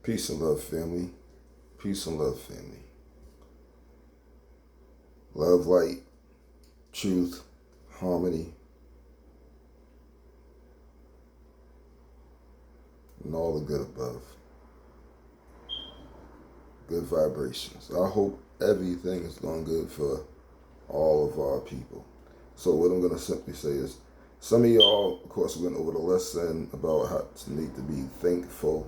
Peace and love, family. Peace and love, family. Love, light, truth, harmony, and all the good above. Good vibrations. I hope everything is going good for all of our people. So what I'm going to simply say is, some of y'all, of course, went over the lesson about how to need to be thankful,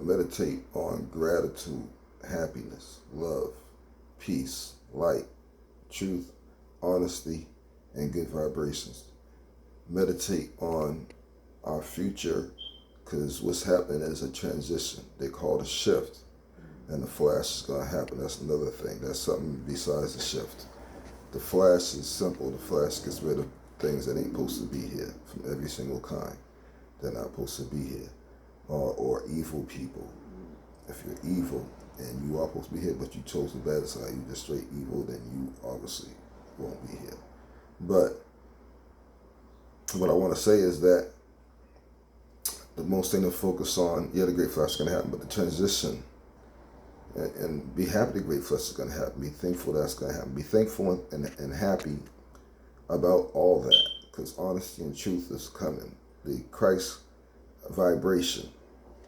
meditate on gratitude, happiness, love, peace, light, truth, honesty, and good vibrations. Meditate on our future, because what's happening is a transition. They call it a shift, and the flash is going to happen. That's another thing. That's something besides the shift. The flash is simple. The flash gets rid of things that ain't supposed to be here from every single kind. They're not supposed to be here. Or evil people. If you're evil and you are supposed to be here, but you chose the bad side, you're just straight evil, then you obviously won't be here. But what I want to say is that the most thing to focus on, yeah, the great flash is going to happen, but the transition, and be happy the great flash is going to happen. Be thankful that's going to happen. Be thankful and happy about all that, because honesty and truth is coming. The Christ vibration,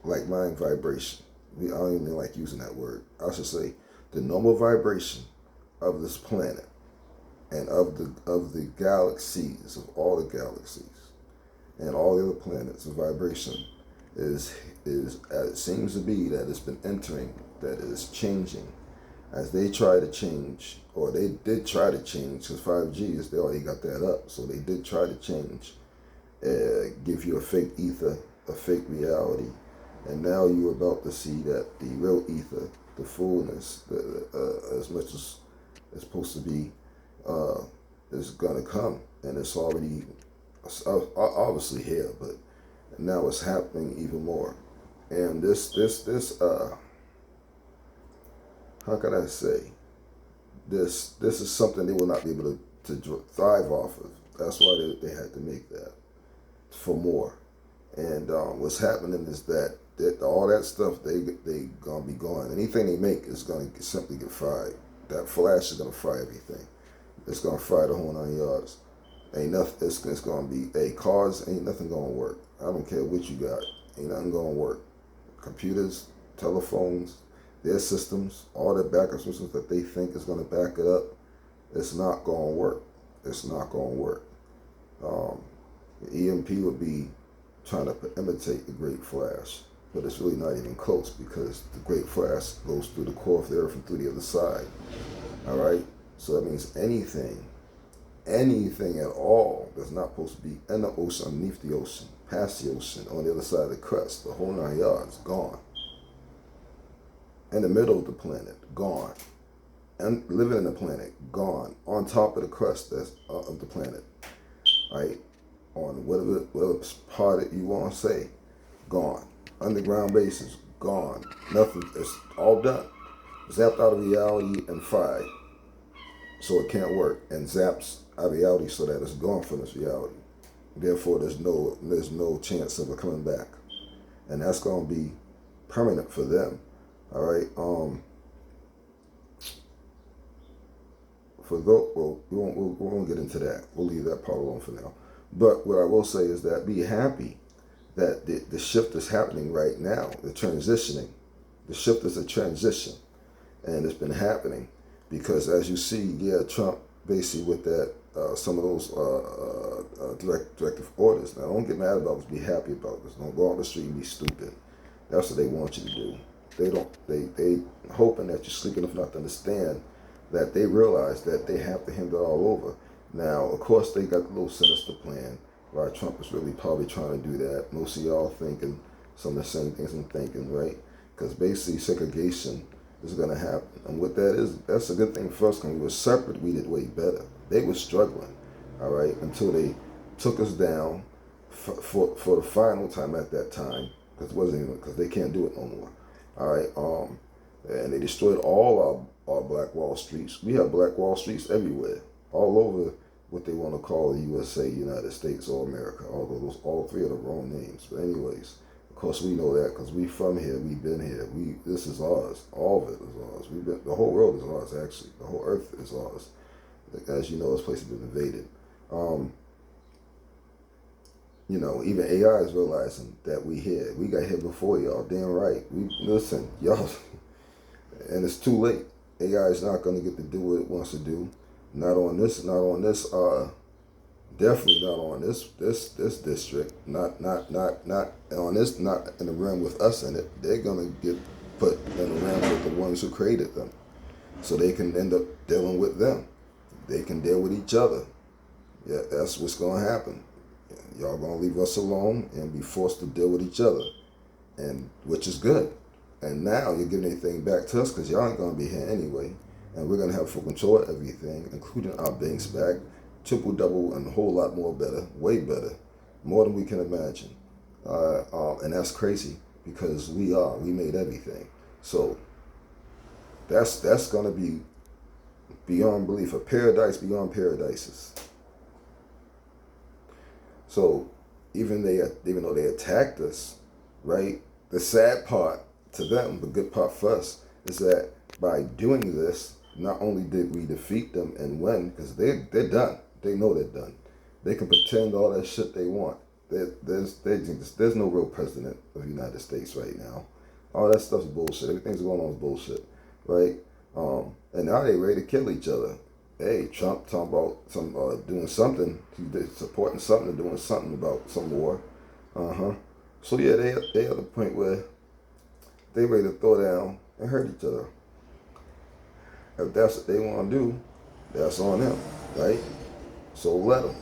like mind vibration. I don't even like using that word. I should say the normal vibration of this planet and of the galaxies, of all the galaxies and all the other planets, the vibration is as it seems to be that it's been entering, that it is changing as they try to change, or they did try to change, because 5G is, they already got that up, so they did try to change, give you a fake ether, a fake reality, and now you're about to see that the real ether, the fullness, as much as it's supposed to be, is gonna come, and it's already obviously here, but now it's happening even more. And this how can I say, this is something they will not be able to thrive off of. That's why they had to make that for more. And what's happening is that all that stuff, they gonna be gone. Anything they make is gonna simply get fried. That flash is gonna fry everything. It's gonna fry the whole 9 yards. Ain't nothing. It's gonna be cars. Ain't nothing gonna work. I don't care what you got. Ain't nothing gonna work. Computers, telephones, their systems, all the backup systems that they think is gonna back it up, it's not gonna work. It's not gonna work. The EMP would be trying to imitate the Great Flash, but it's really not even close, because the Great Flash goes through the core of the earth and through the other side. All right, so that means anything at all that's not supposed to be in the ocean, underneath the ocean, past the ocean, on the other side of the crust, the whole 9 yards, gone. In the middle of the planet, gone. And living in the planet, gone. On top of the crust that's of the planet, right? On whatever part that you want to say, gone. Underground bases, gone. Nothing, it's all done. Zapped out of reality and fried, so it can't work, and zaps out of reality so that it's gone from this reality. Therefore, there's no chance of it coming back, and that's going to be permanent for them. All right. For those, well, we won't get into that. We'll leave that part alone for now. But what I will say is that be happy that the shift is happening right now. The transitioning, the shift is a transition, and it's been happening because, as you see, yeah, Trump basically with that some of those directive orders. Now, don't get mad about this. Be happy about this. Don't go on the street and be stupid. That's what they want you to do. They hoping that you're sleep enough not to understand that they realize that they have to handle it all over. Now, of course, they got the little sinister plan. Why Trump is really probably trying to do that. Most of y'all thinking some of the same things I'm thinking, right? Because basically segregation is going to happen. And what that is, that's a good thing for us. When we were separate, we did way better. They were struggling, all right, until they took us down for the final time at that time, because they can't do it no more. All right, and they destroyed all our Black Wall Streets. We have Black Wall Streets everywhere, all over what they want to call the USA, United States, or America. Although all three are the wrong names. But anyways, course, we know that because we from here. We've been here. This is ours. All of it is ours. The whole world is ours. Actually, the whole earth is ours. As you know, this place has been invaded. Even AI is realizing that we here. We got here before y'all. Damn right. Listen, y'all, and it's too late. AI is not going to get to do what it wants to do. Not on this. Definitely not on this district. Not on this. Not in the realm with us in it. They're gonna get put in the realm with the ones who created them, so they can end up dealing with them. They can deal with each other. Yeah, that's what's gonna happen. Y'all gonna leave us alone and be forced to deal with each other, and which is good. And now you're giving anything back to us because y'all ain't gonna be here anyway, and we're gonna have full control of everything, including our banks back. Triple, double, and a whole lot more better, way better, more than we can imagine. And that's crazy because we made everything. So that's gonna be beyond belief, a paradise beyond paradises. So even though they attacked us, right? The sad part to them, the good part for us, is that by doing this, not only did we defeat them and win, because they're done. They know they're done. They can pretend all that shit they want. There's no real president of the United States right now. All that stuff's bullshit. Everything's going on is bullshit, right? And now they ready to kill each other. Hey, Trump talking about doing something. He's supporting something, doing something about some war. So yeah, they at the point where they ready to throw down and hurt each other. If that's what they want to do, that's on them, right? So let them.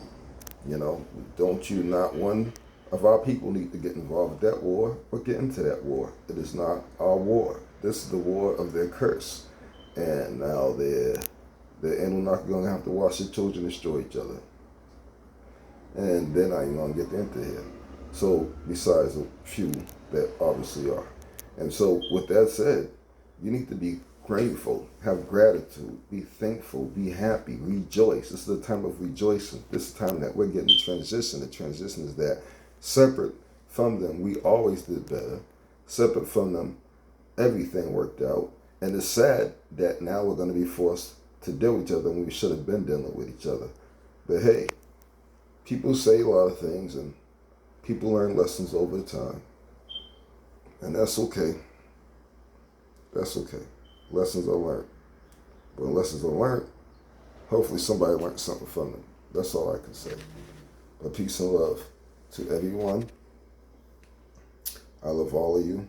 Don't you not one of our people need to get involved with that war or get into that war. It is not our war. This is the war of their curse. And now the Anunnaki going to have to watch their children destroy each other. And they're not even going to get into here. So besides a few that obviously are. And so with that said, you need to be grateful, have gratitude, be thankful, be happy, rejoice. This is the time of rejoicing. This is the time that we're getting transition. The transition is that separate from them, we always did better. Separate from them, everything worked out. And it's sad that now we're going to be forced to deal with each other when we should have been dealing with each other. But hey, people say a lot of things and people learn lessons over the time. And that's okay. That's okay. Lessons are learned. But when lessons are learned, hopefully somebody learned something from them. That's all I can say. But peace and love to everyone. I love all of you.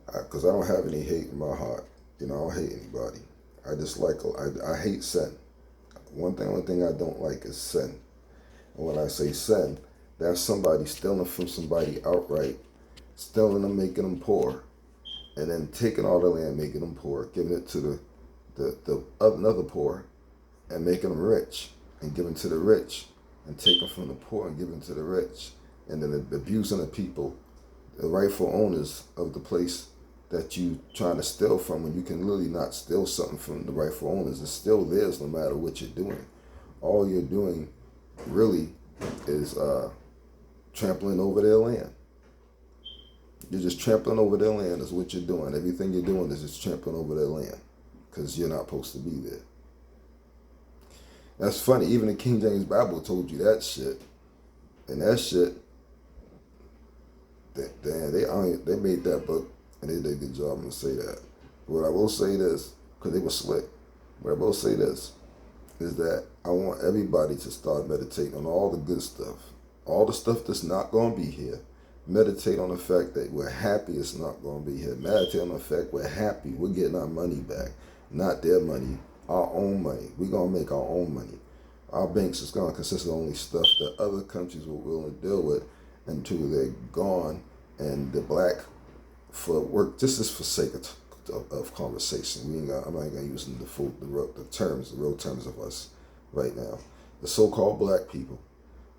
Because I don't have any hate in my heart. I don't hate anybody. I just I hate sin. One thing I don't like is sin. And when I say sin, that's somebody stealing from somebody outright. Stealing them, making them poor. And then taking all the land, making them poor, giving it to the another poor, and making them rich, and giving to the rich, and taking from the poor and giving to the rich, and then abusing the people, the rightful owners of the place that you trying to steal from, when you can literally not steal something from the rightful owners. It's still theirs no matter what you're doing. All you're doing really is trampling over their land. You're just trampling over their land is what you're doing. Everything you're doing is just trampling over their land because you're not supposed to be there. That's funny. Even the King James Bible told you that shit. And that shit, they made that book and they did a good job. I'm going to say that. But I will say this, because they were slick. But I will say this, is that I want everybody to start meditating on all the good stuff. All the stuff that's not going to be here. Meditate on the fact that we're happy it's not going to be here. Meditate on the fact we're happy we're getting our money back. Not their money, our own money. We're going to make our own money. Our banks is going to consist of only stuff that other countries were willing to deal with until they're gone. And the black for work, this is for sake of conversation. I'm not going to use the real terms of us right now. The so-called black people,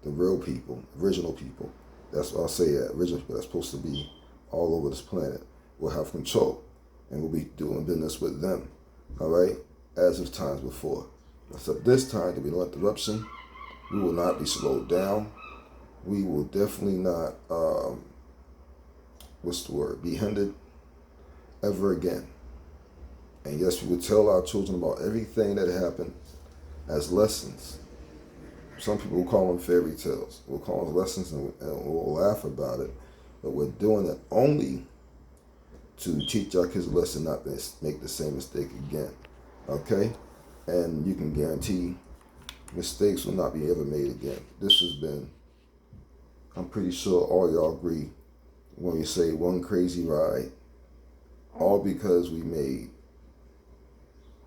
the real people, original people, that's what I'll say, original people that's supposed to be all over this planet, will have control. And we'll be doing business with them, all right, as of times before. Except this time, there'll be no interruption. We will not be slowed down. We will definitely not be hindered ever again. And yes, we would tell our children about everything that happened as lessons. Some people will call them fairy tales. We'll call them lessons, and we'll laugh about it. But we're doing it only to teach our kids a lesson not to make the same mistake again. Okay? And you can guarantee mistakes will not be ever made again. This has been, I'm pretty sure all y'all agree when we say one crazy ride, all because we made,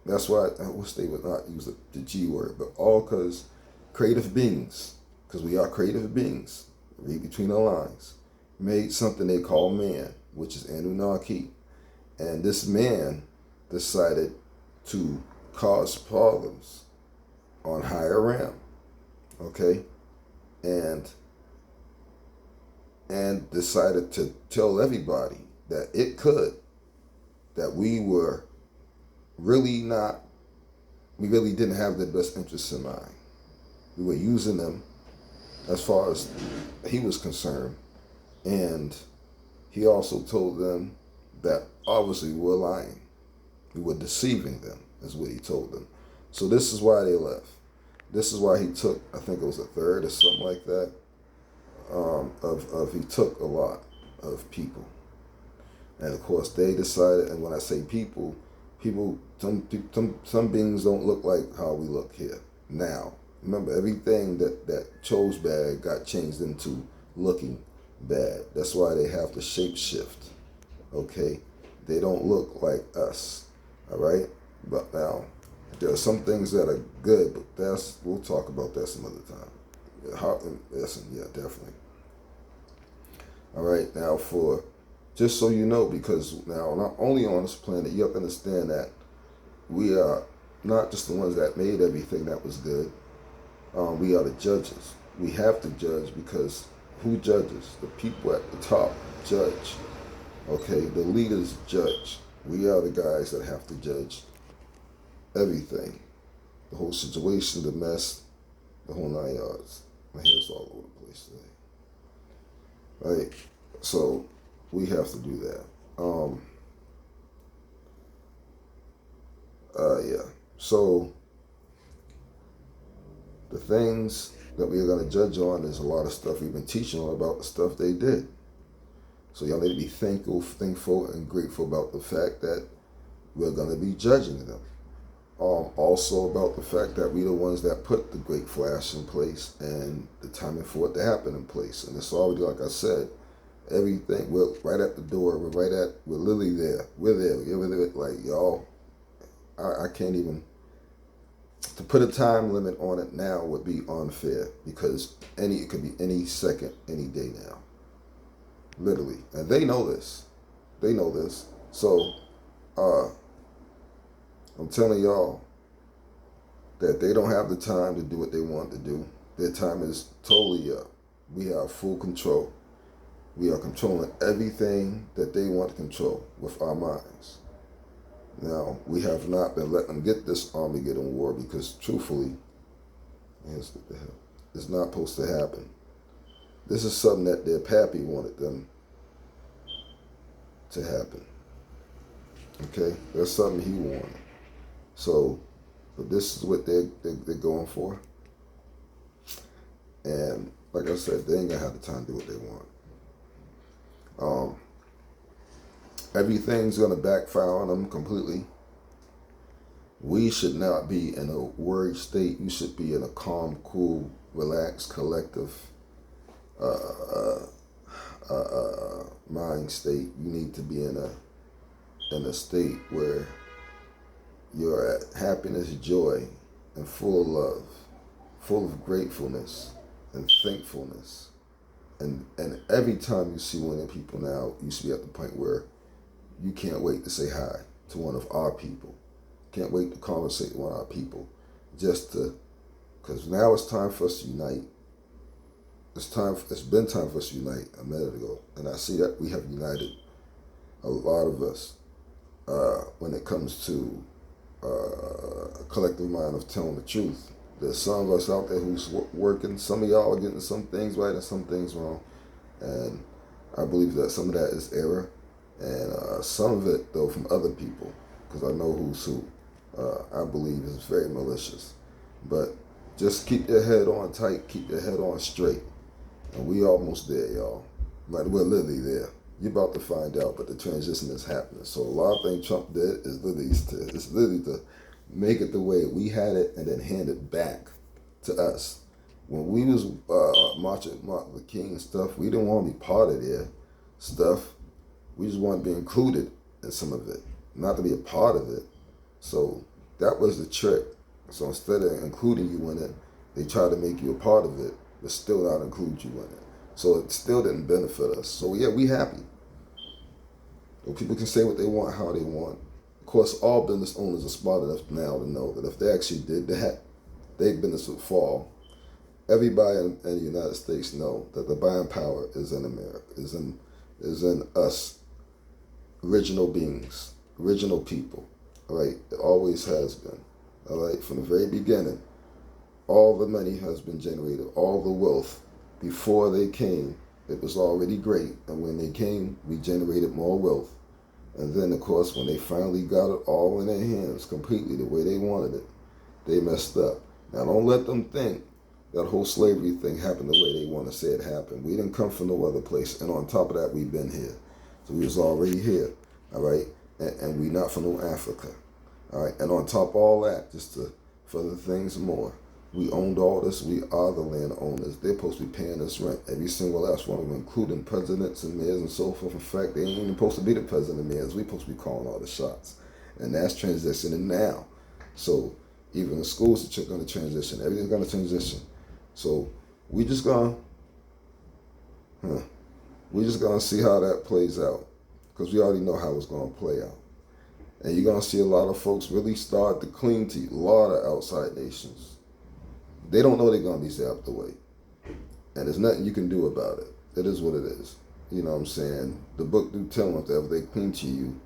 that's why I wish they would not use the G word, but all because creative beings, because we are creative beings, read between the lines, made something they call man, which is Anunnaki. And this man decided to cause problems on higher realm, okay? And decided to tell everybody that it could, that we really didn't have their best interests in mind. We were using them as far as he was concerned. And he also told them that obviously we were lying. We were deceiving them, is what he told them. So this is why they left. This is why he took, I think it was a third or something like that, he took a lot of people. And of course they decided, and when I say people, some beings don't look like how we look here now. Remember, everything that chose bad got changed into looking bad. That's why they have to shape shift. Okay? They don't look like us. All right? But now, there are some things that are good, but we'll talk about that some other time. Yeah, definitely. All right, now just so you know, because now not only on this planet, you have to understand that we are not just the ones that made everything that was good. We are the judges. We have to judge because who judges? The people at the top judge. Okay, the leaders judge. We are the guys that have to judge everything. The whole situation, the mess, the whole 9 yards. My hair's all over the place today. Right? So we have to do that. Yeah. So the things that we're going to judge on is a lot of stuff we've been teaching on about the stuff they did. So y'all need to be thankful and grateful about the fact that we're going to be judging them. Also about the fact that we're the ones that put the Great Flash in place and the timing for it to happen in place. And it's already, like I said, everything, we're right at the door. We're literally there. We're there. Like, y'all, I can't even, to put a time limit on it now would be unfair because it could be any second, any day now. Literally. And they know this. So, I'm telling y'all that they don't have the time to do what they want to do. Their time is totally up. We have full control. We are controlling everything that they want to control with our minds. Now, we have not been letting them get this Armageddon war because truthfully, it's not supposed to happen. This is something that their pappy wanted them to happen. Okay? That's something he wanted. So, but this is what they're going for. And like I said, they ain't gonna have the time to do what they want. Everything's gonna backfire on them completely. We should not be in a worried state. You should be in a calm, cool, relaxed, collective mind state. You need to be in a state where you're at happiness, joy, and full of love, full of gratefulness and thankfulness. And every time you see one of the people now, you should be at the point where you can't wait to say hi to one of our people. Can't wait to conversate with one of our people. Because now it's time for us to unite. It's been time for us to unite a minute ago. And I see that we have united a lot of us when it comes to a collective mind of telling the truth. There's some of us out there who's working. Some of y'all are getting some things right and some things wrong. And I believe that some of that is error, and some of it, though, from other people, because I know who's who. I believe is very malicious. But just keep your head on tight, keep your head on straight. And we almost there, y'all. Like, we're literally there. You're about to find out, but the transition is happening. So a lot of things Trump did is literally to make it the way we had it and then hand it back to us. When we was marching Martin Luther King and stuff, we didn't want to be part of their stuff. We just wanted to be included in some of it, not to be a part of it. So that was the trick. So instead of including you in it, they tried to make you a part of it, but still not include you in it. So it still didn't benefit us. So yeah, we happy. Well, people can say what they want, how they want. Of course, all business owners are smart enough now to know that if they actually did that, their business would fall. Everybody in the United States know that the buying power is in America, is in us, original beings, original people. All right, it always has been. All right, from the very beginning, all the money has been generated, all the wealth. Before they came, it was already great, and when they came, we generated more wealth. And then, of course, when they finally got it all in their hands completely the way they wanted it, they messed up. Now, don't let them think that whole slavery thing happened the way they want to say it happened. We didn't come from no other place, and on top of that, we've been here. So we was already here, all right? And we not from no Africa, all right? And on top of all that, just to further things more, we owned all this. We are the landowners. They're supposed to be paying us rent. Every single last one of them, including presidents and mayors and so forth. In fact, they ain't even supposed to be the president and mayors. We supposed to be calling all the shots. And that's transitioning now. So even the schools are going to transition. Everything's going to transition. So we just gonna see how that plays out, because we already know how it's gonna play out. And you're gonna see a lot of folks really start to cling to a lot of outside nations. They don't know they're gonna be zapped away, and there's nothing you can do about it. It is what it is. You know what I'm saying? The book do tell them that if they cling to you,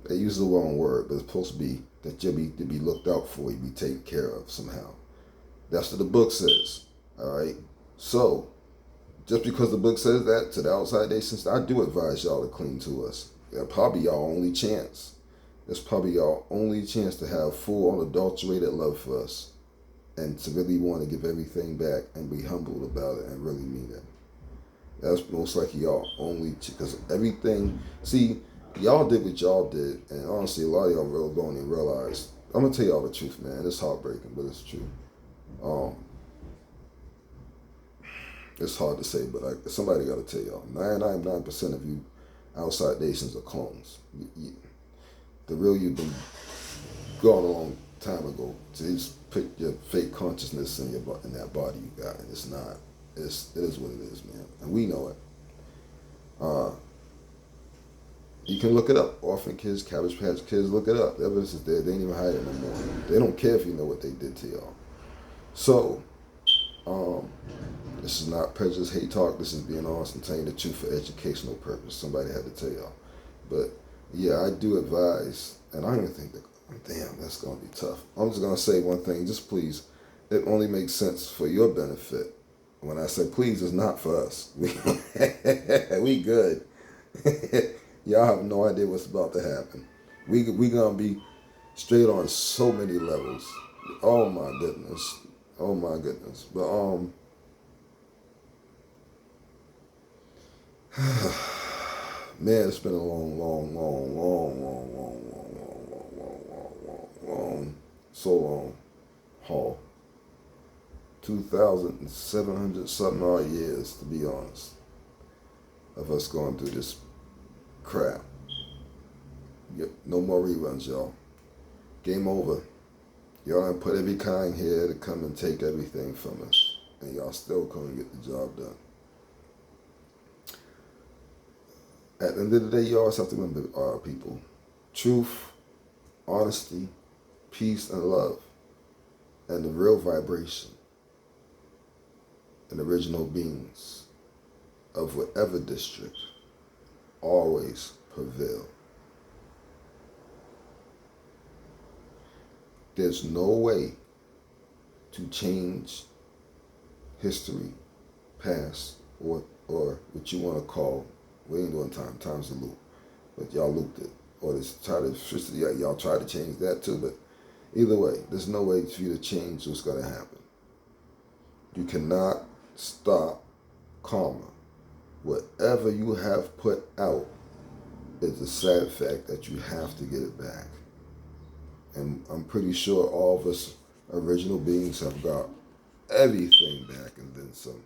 they use the wrong word, but it's supposed to be that you'll be to be looked out for, you be taken care of somehow. That's what the book says. All right. So just because the book says that to the outside nations, I do advise y'all to cling to us. That's probably y'all only chance. It's probably y'all only chance to have full, unadulterated love for us, and to really want to give everything back and be humbled about it and really mean it. That's most likely y'all only, because everything. See, y'all did what y'all did, and honestly, a lot of y'all really don't even realize. I'm gonna tell y'all the truth, man. It's heartbreaking, but it's true. It's hard to say, but somebody got to tell y'all. 99% of you outside nations are clones. The real you been gone a long time ago. So you just put your fake consciousness in that body you got, and it's not. It is what it is, man, and we know it. You can look it up. Orphan kids, Cabbage Patch Kids, look it up. The evidence is there. They ain't even hide it no more. They don't care if you know what they did to y'all. So, this is not prejudice, hate talk. This is being honest and telling the truth for educational purpose. Somebody had to tell y'all. But yeah, I do advise, and I don't even think that, damn, that's going to be tough. I'm just going to say one thing. Just please, it only makes sense for your benefit. When I say please, it's not for us. We good. Y'all have no idea what's about to happen. We going to be straight on so many levels. Oh my goodness. Oh my goodness. But man, it's been a so long haul. 2,700 something odd years, to be honest, of us going through this crap. Yep, no more reruns, y'all. Game over. Y'all done put every kind here to come and take everything from us, and y'all still couldn't get the job done. At the end of the day, you always have to remember, people, truth, honesty, peace, and love, and the real vibration and original beings of whatever district always prevail. There's no way to change history, past, or what you want to call, we ain't doing time's a loop, but y'all looped it. Or this try to y'all try to change that too, but either way, there's no way for you to change what's gonna happen. You cannot stop karma. Whatever you have put out is a sad fact that you have to get it back. And I'm pretty sure all of us original beings have got everything back and then some.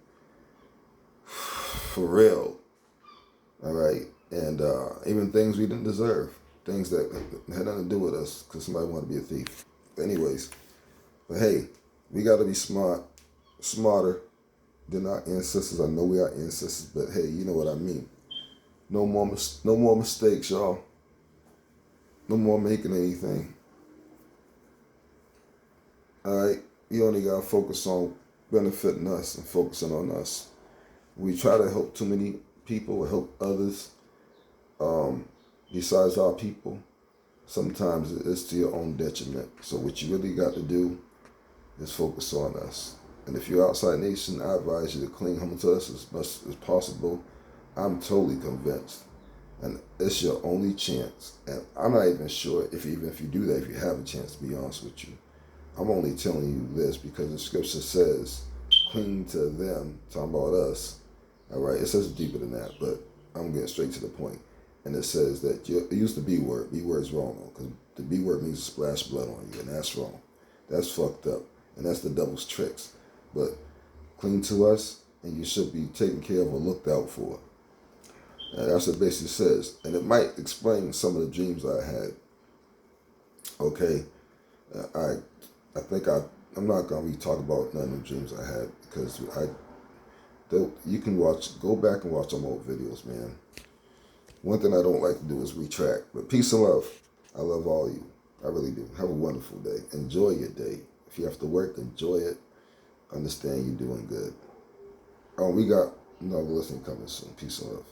For real. All right. And even things we didn't deserve. Things that had nothing to do with us because somebody wanted to be a thief. Anyways, but hey, we got to be smarter than our ancestors. I know we are ancestors, but hey, you know what I mean. No more mistakes, y'all. No more making anything. All right, we only gotta focus on benefiting us and focusing on us. We try to help too many people or help others besides our people. Sometimes it's to your own detriment. So what you really got to do is focus on us. And if you're outside nation, I advise you to cling home to us as much as possible. I'm totally convinced. And it's your only chance. And I'm not even sure if you do that, if you have a chance, to be honest with you. I'm only telling you this because the scripture says, cling to them, talking about us. All right, it says deeper than that, but I'm getting straight to the point. And it says that it used to B word. B word is wrong, because the B word means to splash blood on you, and that's wrong. That's fucked up. And that's the devil's tricks. But cling to us, and you should be taken care of or looked out for. And that's what it basically says. And it might explain some of the dreams I had. Okay, I think I'm not gonna be talking about none of the dreams I had because you can go back and watch some old videos, man. One thing I don't like to do is retract. But peace and love. I love all of you. I really do. Have a wonderful day. Enjoy your day. If you have to work, enjoy it. Understand you're doing good. Oh, we got another listening coming soon. Peace and love.